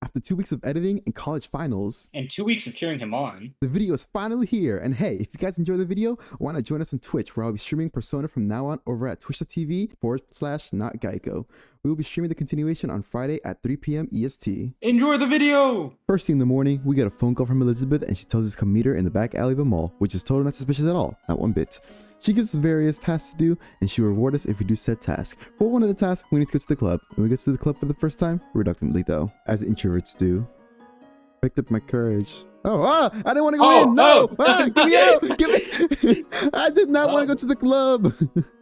After 2 weeks of editing and college finals, and 2 weeks of cheering him on, the video is finally here. And hey, if you guys enjoy the video, why not join us on Twitch, where I'll be streaming Persona from now on over at twitch.tv/notgeico. We will be streaming the continuation on Friday at 3 p.m. EST. enjoy the video! First thing in the morning, we get a phone call from Elizabeth, and she tells us to come meet her in the back alley of a mall, which is totally not suspicious at all, not one bit. She gives us various tasks to do, and she will reward us if we do said task. For one of the tasks, we need to go to the club. When we get to the club for the first time, reluctantly though, as introverts do. Picked up my courage. I didn't want to go in. No, get me out. Get me. I did not want to go to the club.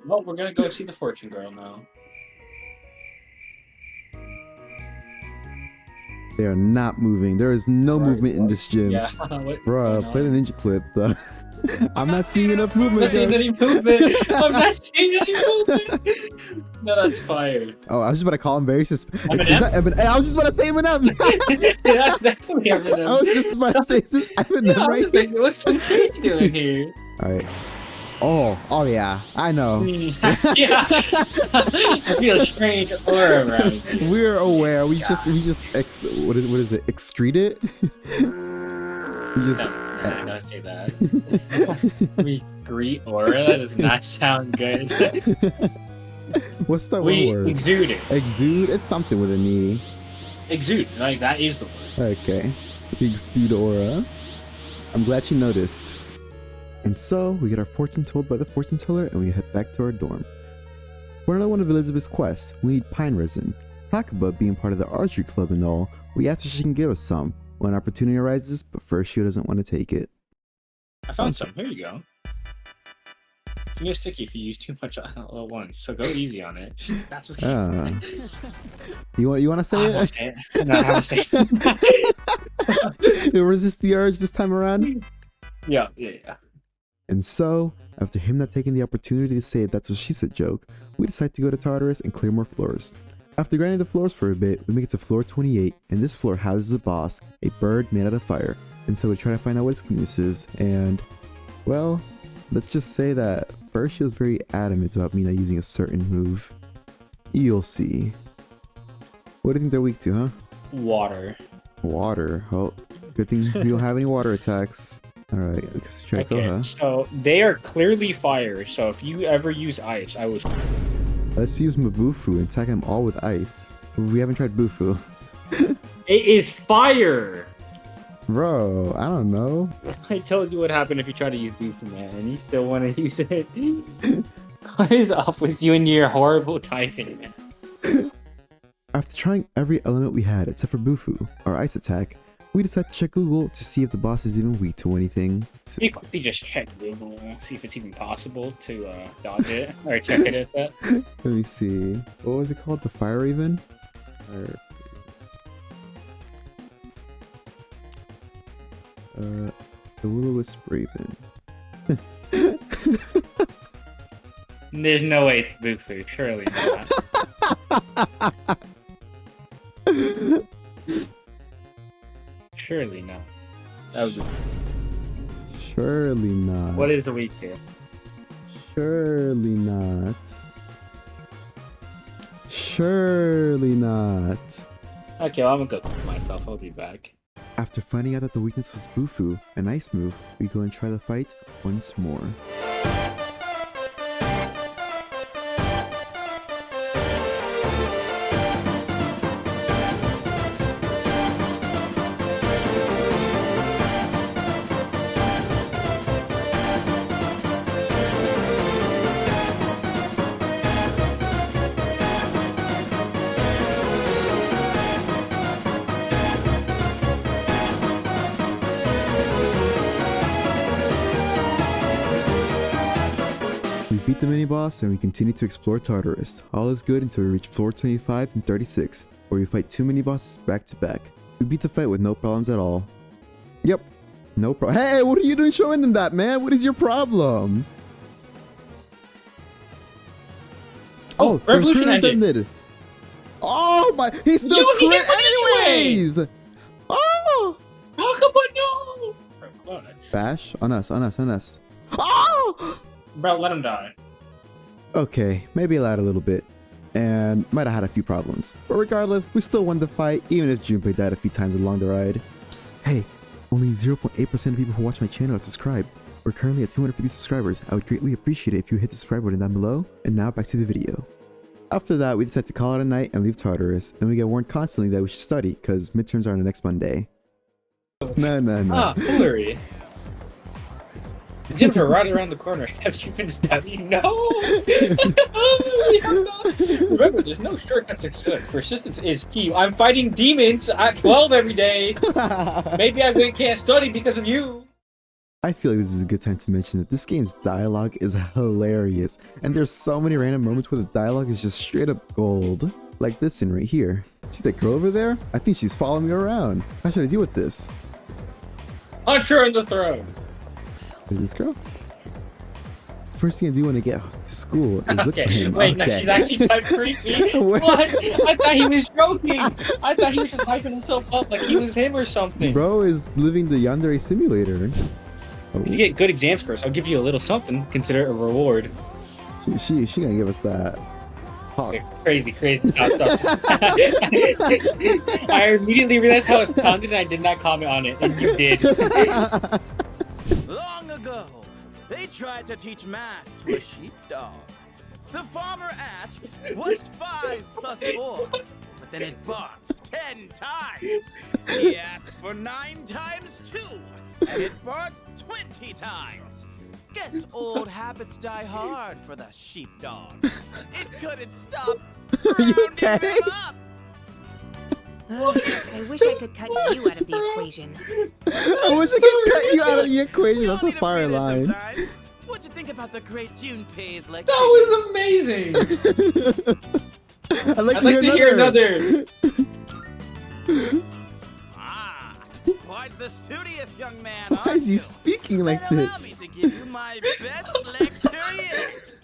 Well, we're gonna go see the fortune girl now. They are not moving. There is no movement in this gym. Yeah. Bruh, play the ninja clip. I'm not seeing enough movement. I'm not seeing any movement. I'm not seeing any movement. No, that's fire. Oh, I was just about to call him very suspicious. Eminem? I was just about to say Eminem. That's definitely Eminem. I was just about to say, is this Eminem right here? Like, what's the kid doing here? Alright. Oh yeah, I know. Yeah. I feel a strange aura around here. We're aware. What is it? Excrete it? We just. I don't say that. We greet aura? That does not sound good. What's that We word? exude it. Exude? It's something with an E. Exude. Like, that is the word. Okay. Exude aura. I'm glad she noticed. And so, we get our fortune told by the fortune teller, and we head back to our dorm. For another one of Elizabeth's quests, we need pine resin. Talk about being part of the archery club and all. We asked if she can give us some when opportunity arises, but Fershio doesn't want to take it. I found some. Here you go. It can get sticky if you use too much all at once, so go easy on it. That's what she said. You want to say I it? won't say it. No, I won't say it. You'll resist the urge this time around? Yeah. And so, after him not taking the opportunity to say that's what she said joke, we decide to go to Tartarus and clear more floors. After grinding the floors for a bit, we make it to floor 28, and this floor houses a boss, a bird made out of fire. And so we try to find out what its weakness is, and, well, let's just say that Fershio is very adamant about me not using a certain move. You'll see. What do you think they're weak to, huh? Water. Water. Oh, good thing we don't have any water attacks. Alright, I guess we try to go, huh? So they are clearly fire, so if you ever use ice, I was... Let's use Mabufu and attack them all with ice. We haven't tried Bufu. It is fire! Bro, I don't know. I told you what happened if you try to use Bufu, man, and you still want to use it. What is up with you and your horrible typing? After trying every element we had except for Bufu, our ice attack, we decided to check Google to see if the boss is even weak to anything. You quickly just check Google, see if it's even possible to dodge it, or check it at that. Let me see. What was it called? The Fire Raven? The Will-O-Wisp Raven. There's no way it's Bufu, surely not. Surely not. That would be... Surely not. What is a weak here? Surely not. Surely not. Okay, well, I'm gonna go myself. I'll be back. After finding out that the weakness was Bufu, an ice move, we go and try the fight once more. We beat the mini-boss and we continue to explore Tartarus. All is good until we reach floor 25 and 36, where we fight two mini-bosses back to back. We beat the fight with no problems at all. Yep, no problem. Hey, what are you doing showing them that, man? What is your problem? Oh, Revolution ended. Oh my, he's still crit anyways! Oh! How come I know? Bash? On us, on us, on us. Oh! Bro, let him die. Okay, maybe I lied a little bit. and might have had a few problems. But regardless, we still won the fight, even if Junpei died a few times along the ride. Psst, hey, only 0.8% of people who watch my channel are subscribed. We're currently at 250 subscribers. I would greatly appreciate it if you hit the subscribe button down below. And now back to the video. After that, we decided to call it a night and leave Tartarus, and we get warned constantly that we should study, because midterms are on the next Monday. No. Ah, foolery. The gyms are right around the corner. Have you been studying? No! We have not. Remember, there's no shortcut to success. Persistence is key. I'm fighting demons at 12 every day. Maybe I can't study because of you. I feel like this is a good time to mention that this game's dialogue is hilarious, and there's so many random moments where the dialogue is just straight up gold. Like this scene right here. See that girl over there? I think she's following me around. How should I deal with this? Punch her in the throat. Is this girl? First thing I do when I get to school is look for him. Wait, no, she's actually type creepy. What? I thought he was joking. I thought he was just hyping himself up like he was him or something. Bro is living the yandere simulator. Oh. If you get good exam scores, I'll give you a little something. Consider it a reward. She gonna give us that. Okay, crazy. Stop. I immediately realized how it sounded and I did not comment on it, and you did. Long ago, they tried to teach math to a sheepdog. The farmer asked, "What's 5 plus 4?" But then it barked 10 times. He asked for 9 times 2, and it barked 20 times. Guess old habits die hard for the sheepdog. It couldn't stop. Are you okay? I wish I could cut you out of the equation. I wish I could cut you out of the equation. That's a fire line. What'd you think about the great Junpei's lecture? That was amazing. I'd like to hear another. Quite the studious young man. Why is he speaking like this? Allow me to give you my best lecture yet.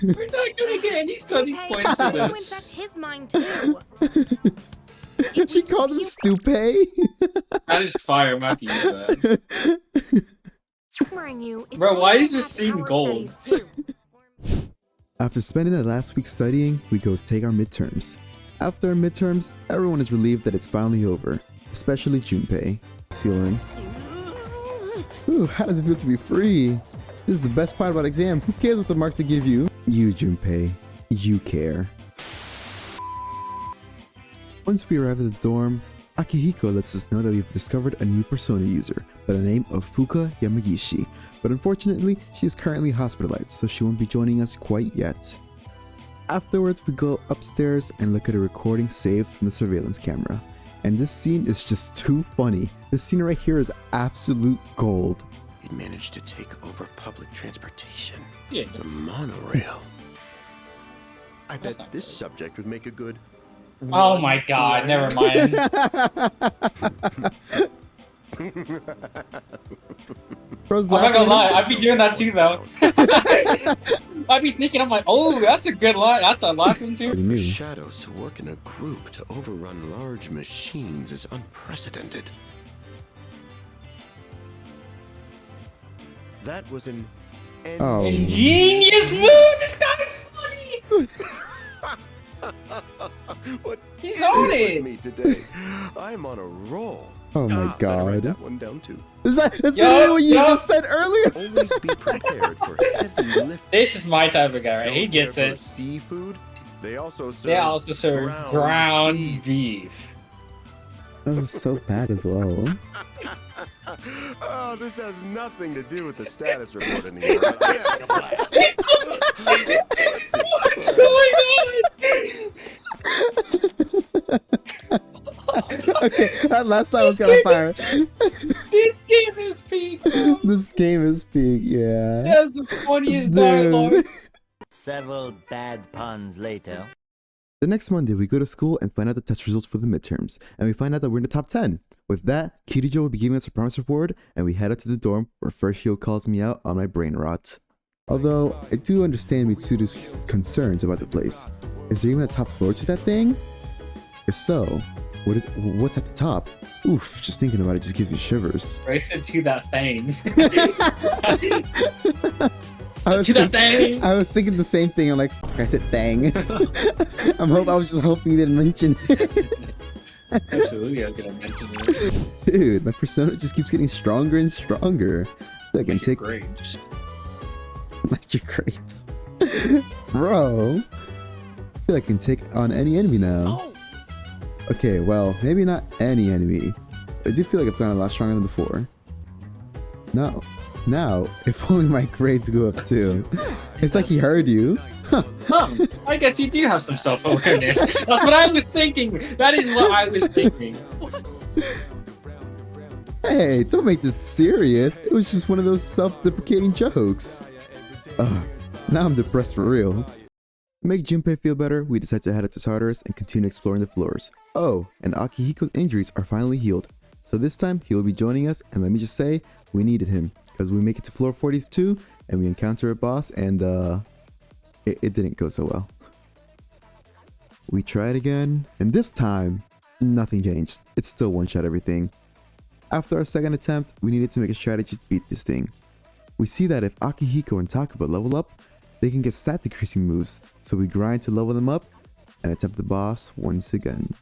We're not gonna get any study points for That this. that's his mind too. She called him Stupay. That is fire. I'm about to use that. You, Bro, why is this scene gold? After spending the last week studying, we go take our midterms. After our midterms, everyone is relieved that it's finally over, especially Junpei. Feeling, ooh, how does it feel to be free? This is the best part about exam. Who cares what the marks they give you? You, Junpei, you care. Once we arrive at the dorm, Akihiko lets us know that we've discovered a new Persona user by the name of Fuuka Yamagishi, but unfortunately, she is currently hospitalized, so she won't be joining us quite yet. Afterwards, we go upstairs and look at a recording saved from the surveillance camera. And this scene is just too funny. This scene right here is absolute gold. He managed to take over public transportation. Yeah. The monorail. I That's bet not this good. subject would make a good... Oh my god, never mind. Bro's I'm not gonna lie, laughing. I'd be doing that too though. I'd be thinking, I'm like, oh, that's a good line. That's a laughing too. Pretty For new. shadows to work in a group to overrun large machines is unprecedented. That was an... Oh. Genius move! This guy is funny! What He's is on with it! me today? I'm on a roll. Oh my Better write god. that one down too. Is that Yo, what you yo. just said earlier? Always be prepared for heavy lifting. This is my type of guy, right? He Don't gets care for it. Seafood. They also serve. They also serve ground beef. That was so bad as well. Oh, this has nothing to do with the status report anymore. Let's see. What's going on? Okay, that last time was kind of fire. This game is peak, bro. This game is peak, yeah. That's the funniest Dude. dialogue. Several bad puns later. The next Monday, we go to school and find out the test results for the midterms, and we find out that we're in the top 10. With that, Kirijo will be giving us a promise report, and we head up to the dorm where Fershio calls me out on my brain rot. Although, I do understand Mitsuru's concerns about the place. Is there even a top floor to that thing? If so, what's at the top? Oof, just thinking about it just gives me shivers. Race into that thing. To that thing! I was thinking the same thing. I'm like, "Fuck, I said thang. I was just hoping you didn't mention it. Absolutely, I was gonna mention it. Dude, my persona just keeps getting stronger and stronger. I can take grades. like your grades. Bro. I feel like I can take on any enemy now. Okay, well, maybe not any enemy. But I do feel like I've gotten a lot stronger than before. No. Now, if only my grades go up too. It's like he heard you. Huh, I guess you do have some self-awareness. That's what I was thinking. That is what I was thinking. Hey, don't make this serious. It was just one of those self-deprecating jokes. Now I'm depressed for real. To make Junpei feel better, we decide to head up to Tartarus and continue exploring the floors. Oh, and Akihiko's injuries are finally healed. So this time, he will be joining us, and let me just say, we needed him. Because we make it to floor 42, and we encounter a boss, and it didn't go so well. We tried again, and this time, nothing changed. It's still one-shot everything. After our second attempt, we needed to make a strategy to beat this thing. We see that if Akihiko and Takaba level up, they can get stat decreasing moves, so we grind to level them up and attempt the boss once again.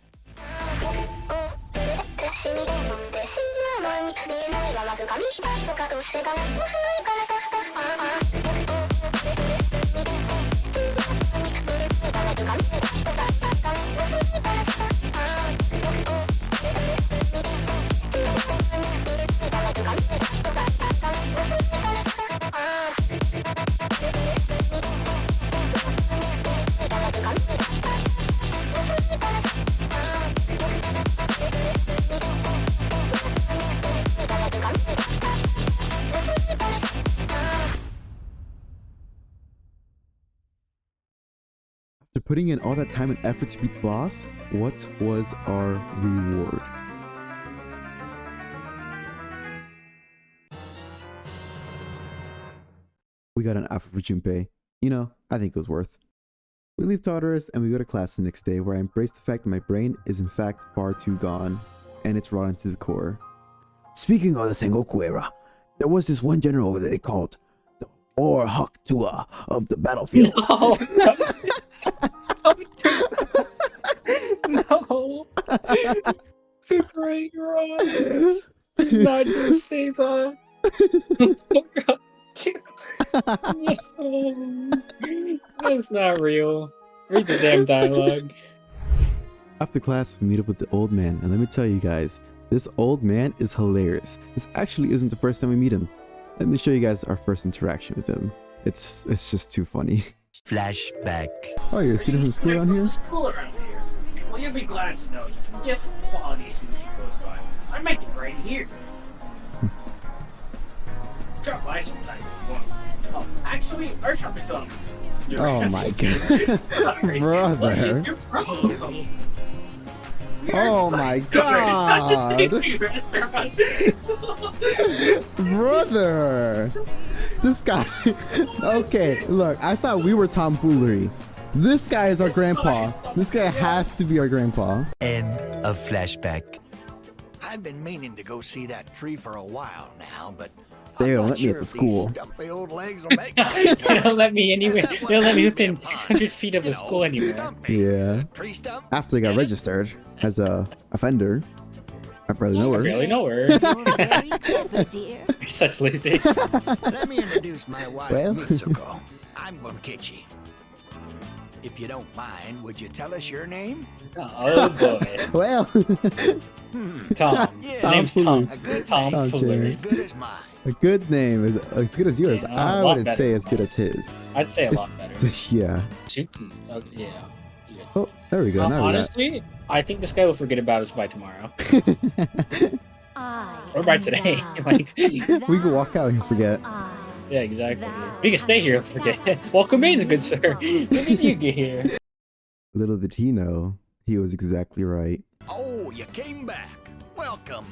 After putting in all that time and effort to beat the boss, what was our reward? We got an F for Junpei. You know, I think it was worth. We leave Tartarus and we go to class the next day, where I embrace the fact that my brain is in fact far too gone, and it's rotten to the core. Speaking of the Sengoku era, there was this one general that they called the Orhakutua of the battlefield. No. The great Ron. Not just say that. Oh, God. No. That's not real. Read the damn dialogue. After class, we meet up with the old man, and let me tell you guys, this old man is hilarious. This actually isn't the first time we meet him. Let me show you guys our first interaction with him. It's just too funny. Flashback. Oh, you're a student from school around here? School around here. Well, you'll be glad to know you can get some quality sushi close by. I make it right here. Drop by sometime if you want. Oh, actually, our shop is up. Oh my god. Brother. Oh my god. Brother. This guy. Okay, look, I thought we were tomfoolery. This guy is our grandpa. This guy has to be our grandpa. End of flashback. I've been meaning to go see that tree for a while now, but They don't let me at the school. Stumpy old legs will make They don't let me anywhere. They don't let me within 600 feet of a school anywhere. Yeah. Tree stump? After I got registered as a offender, I barely know I her. barely know her. You're very clever, dear. You're such lazy. Let me introduce my wife, Well. Mitsuko. I'm Bunkichi. If you don't mind, would you tell us your name? Oh boy. Well, Tom. Yeah. The name's Tom. A good Tom name. Fuller. As good as mine. a good name is as good as yours. Yeah, a I lot wouldn't better. say as good as his. I'd say a lot better. Yeah. Suki. Okay, yeah. Oh, there we go. Now Honestly, I think this guy will forget about us by tomorrow. we got. Or by today. Like, We can walk out and forget. yeah, exactly. We can stay here and forget. Welcome in, good sir. When did you get here? Little did he know, he was exactly right. Oh, you came back. Welcome.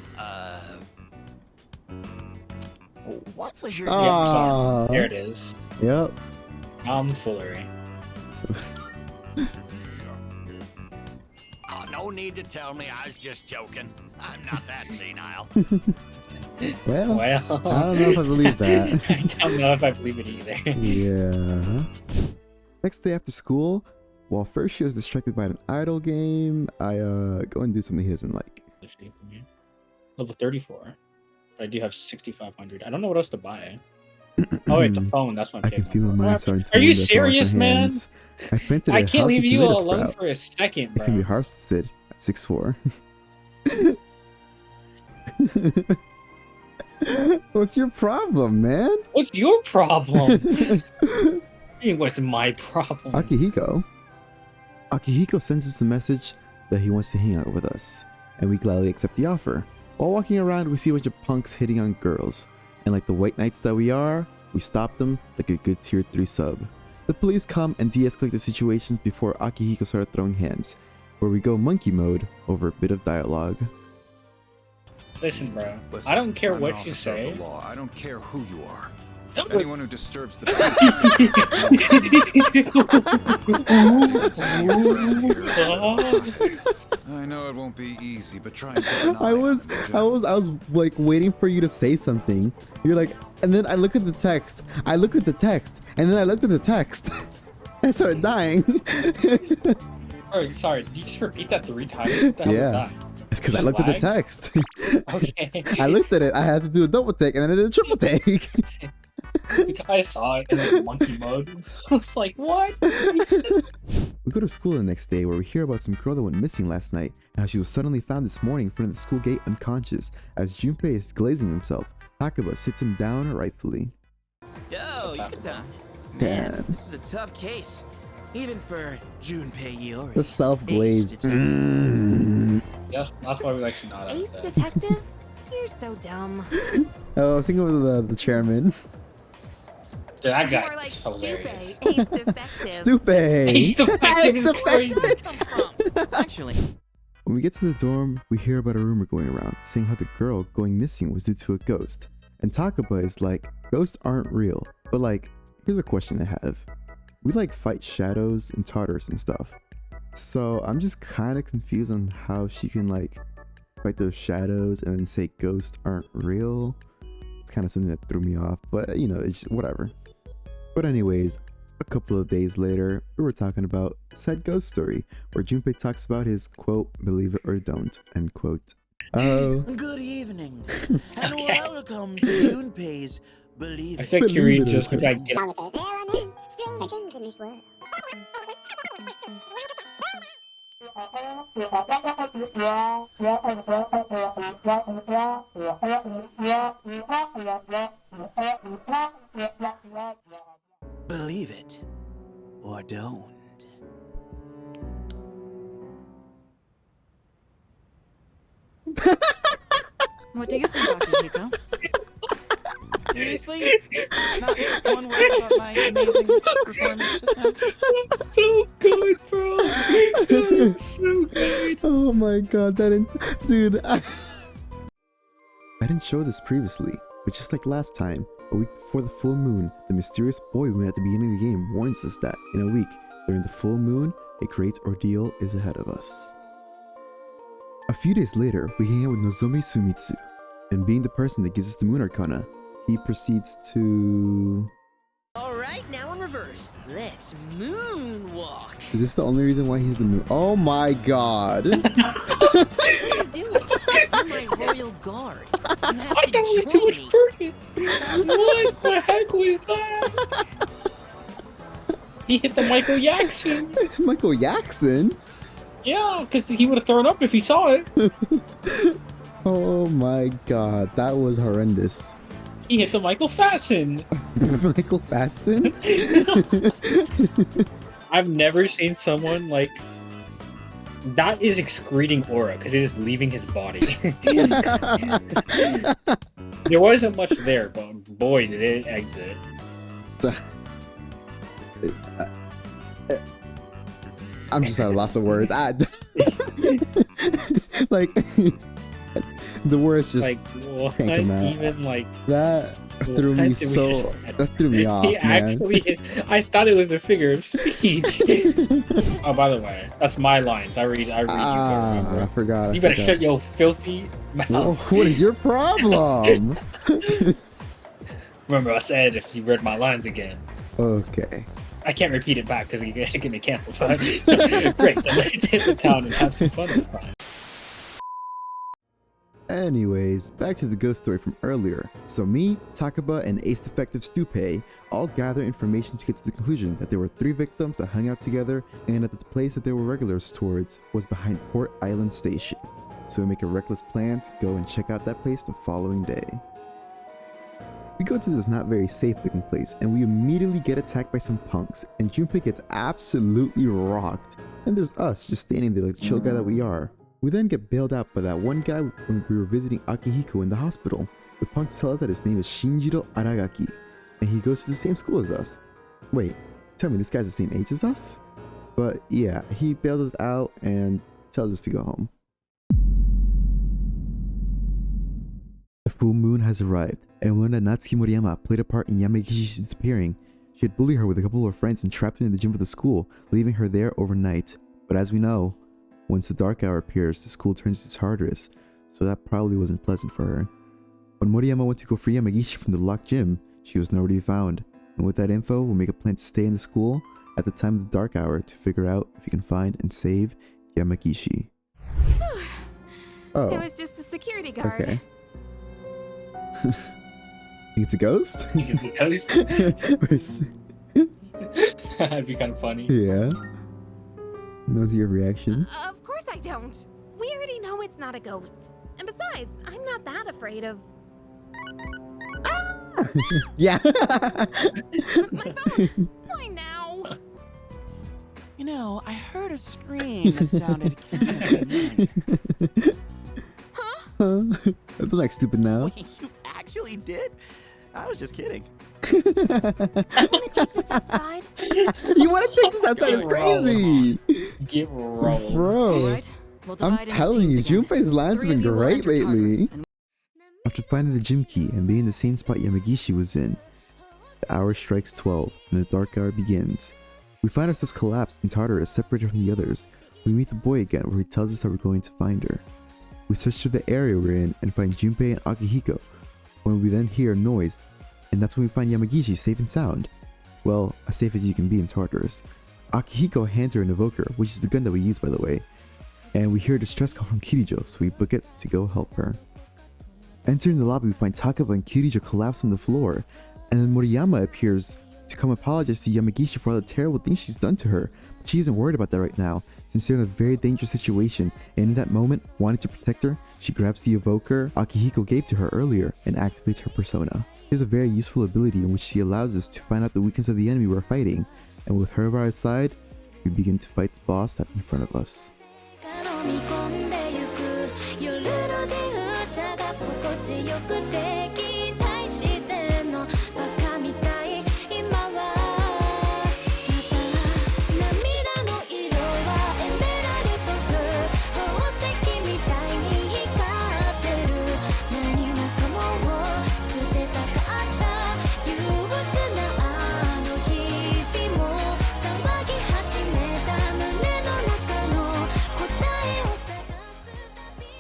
What was your Ah. There it is. Yep. Tomfoolery. Oh, no need to tell me. I was just joking. I'm not that senile. Well, Well, I don't know if I believe that. I don't know if I believe it either. Yeah. Next day after school, while Fershio is distracted by an idle game, I go and do something he doesn't like. Level 34. But I do have 6,500. I don't know what else to buy. Oh wait, the phone. That's what I I'm can getting. feel my mind starting to Are you wander across my serious, man? hands. I planted a I can't healthy leave you tomato alone sprout. for a second, It can be bro. harvested at 6'4". What's your problem, man? What's your problem? What's my problem? Akihiko sends us the message that he wants to hang out with us, and we gladly accept the offer. While walking around, we see a bunch of punks hitting on girls, and like the white knights that we are, we stop them like a good tier 3 sub. The police come and de-escalate the situations before Akihiko started throwing hands, where we go monkey mode over a bit of dialogue. Listen, bro. Listen, I don't care I'm an what you officer of say. the law. I don't care who you are. Anyone who disturbs the peace. I know it won't be easy, but try and get an eye I was like waiting for you to say something. You're like, and then I look at the text. I look at the text, and then I looked at the text. I started dying. Oh, sorry. Did you just repeat that 3 times? What the hell Yeah. was that? It's because I looked at the Lag? text. Okay. I looked at it. I had to do a double take, and then I did a triple take. I saw it in like monkey mode. I was like, what? We go to school the next day where we hear about some girl that went missing last night and how she was suddenly found this morning in front of the school gate unconscious. As Junpei is glazing himself, Hakuba sits him down rightfully. Yo, Yucatan. Damn. Man, this is a tough case. Even for Junpei Yoruni. The self-glazed. Yes, that's why we like Sonata. Ace instead. detective? You're so dumb. Oh, I was thinking of the chairman. Dude, that guy More like is hilarious. Stupe. Ace defective. He's defective is crazy. Actually, When we get to the dorm, we hear about a rumor going around saying how the girl going missing was due to a ghost. And Takuba is like, ghosts aren't real. But like, here's a question I have. We like fight shadows and Tartarus and stuff. So I'm just kind of confused on how she can like fight those shadows and then say ghosts aren't real. It's kind of something that threw me off, but you know, it's just, whatever. But anyways, a couple of days later, we were talking about said ghost story where Junpei talks about his quote, believe it or don't, end quote. Oh. good evening, and welcome to Junpei's Believe I It. think Believe Yuri it or just not. like get There are many strange things in this world. Believe it or don't. What do you think, Akihiko? Seriously? Not one word about my amazing performance just now? so good, bro. That's so good. Oh my god, that didn't, dude. I didn't show this previously, but just like last time, a week before the full moon, the mysterious boy we met at the beginning of the game warns us that in a week, during the full moon, a great ordeal is ahead of us. A few days later, we hang out with Nozomi Sumitsu, and being the person that gives us the moon arcana, he proceeds to... All right, now in reverse. Let's moonwalk. Is this the only reason why he's the moon? Oh my god! What are you doing? You're my royal guard. You have I to thought it was too join much me. burden. What the heck was that? He hit the Michael Jackson. Michael Jackson? Yeah, because he would have thrown up if he saw it. Oh my god, that was horrendous. He hit the Michael Fasten. Michael Fatson? I've never seen someone like that is excreting aura because it is leaving his body. There wasn't much there, but boy, did it exit. I'm just at a loss of words. Like, the words just Like, what can't come out. even like that. threw me so. That threw me off, He man. actually, I thought it was a figure of speech. Oh, by the way, that's my lines. I read you. I forgot. You better shut your filthy mouth. Whoa, what is your problem? Remember, I said if you read my lines again. Okay. I can't repeat it back because you get me canceled. But great, then let's hit the town and have some fun this time. Anyways, back to the ghost story from earlier. So me, Takaba, and Ace Defective Stupe all gather information to get to the conclusion that there were 3 victims that hung out together and that the place that they were regulars towards was behind Port Island Station. So we make a reckless plan to go and check out that place the following day. We go to this not very safe looking place and we immediately get attacked by some punks and Junpei gets absolutely rocked. And there's us just standing there like the chill guy that we are. We then get bailed out by that one guy when we were visiting Akihiko in the hospital. The punks tell us that his name is Shinjiro Aragaki and he goes to the same school as us. Wait, tell me this guy's the same age as us? But yeah, he bailed us out and tells us to go home. The full moon has arrived, and we learn that Natsuki Moriyama played a part in Yamagishi's disappearing. She had bullied her with a couple of friends and trapped her in the gym of the school, leaving her there overnight. But as we know, once the dark hour appears, the school turns to Tartarus, so that probably wasn't pleasant for her. When Moriyama went to go free Yamagishi from the locked gym, she was nowhere to be found. And with that info, we'll make a plan to stay in the school at the time of the dark hour to figure out if we can find and save Yamagishi. Oh, It was just a security guard. okay. Think it's a ghost? It's a ghost? That'd be kind of funny. Yeah. Knows your reaction. Of course I don't. We already know it's not a ghost. And besides, I'm not that afraid of... Yeah. My phone! Why now? You know, I heard a scream that sounded kind of annoying. Don't act stupid now. Wait, you actually did? I was just kidding. Want to take this outside? You want to take this outside? It's crazy. Get rolled. Bro, Alright, we'll divide I'm into telling you, teams again. Junpei's lines have 3 been of you will great enter lately. Tartarus, and After finding the gym key and being in the same spot Yamagishi was in, the hour strikes 12 and the dark hour begins. We find ourselves collapsed in Tartarus, separated from the others. We meet the boy again where he tells us that we're going to find her. We search through the area we're in and find Junpei and Akihiko, when we then hear a noise, and that's when we find Yamagishi safe and sound. Well, as safe as you can be in Tartarus. Akihiko hands her an evoker, which is the gun that we use by the way, and we hear a distress call from Kirijo, so we book it to go help her. Entering the lobby, we find Takaba and Kirijo collapsed on the floor, and then Moriyama appears to come apologize to Yamagishi for all the terrible things she's done to her, but she isn't worried about that right now, since they're in a very dangerous situation, and in that moment, wanting to protect her, she grabs the evoker Akihiko gave to her earlier and activates her persona. She has a very useful ability in which she allows us to find out the weakness of the enemy we're fighting, and with her by our side, we begin to fight the boss that's in front of us.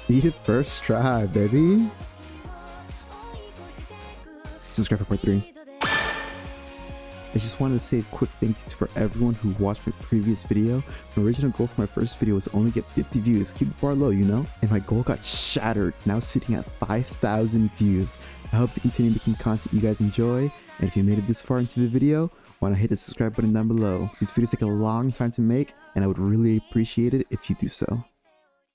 Beat it first try, baby. Subscribe for part 3. I just wanted to say a quick thank you for everyone who watched my previous video. My original goal for my first video was to only get 50 views. Keep the bar low, you know? And my goal got shattered, now sitting at 5,000 views. I hope to continue making content you guys enjoy. And if you made it this far into the video, why not hit the subscribe button down below? These videos take a long time to make, and I would really appreciate it if you do so.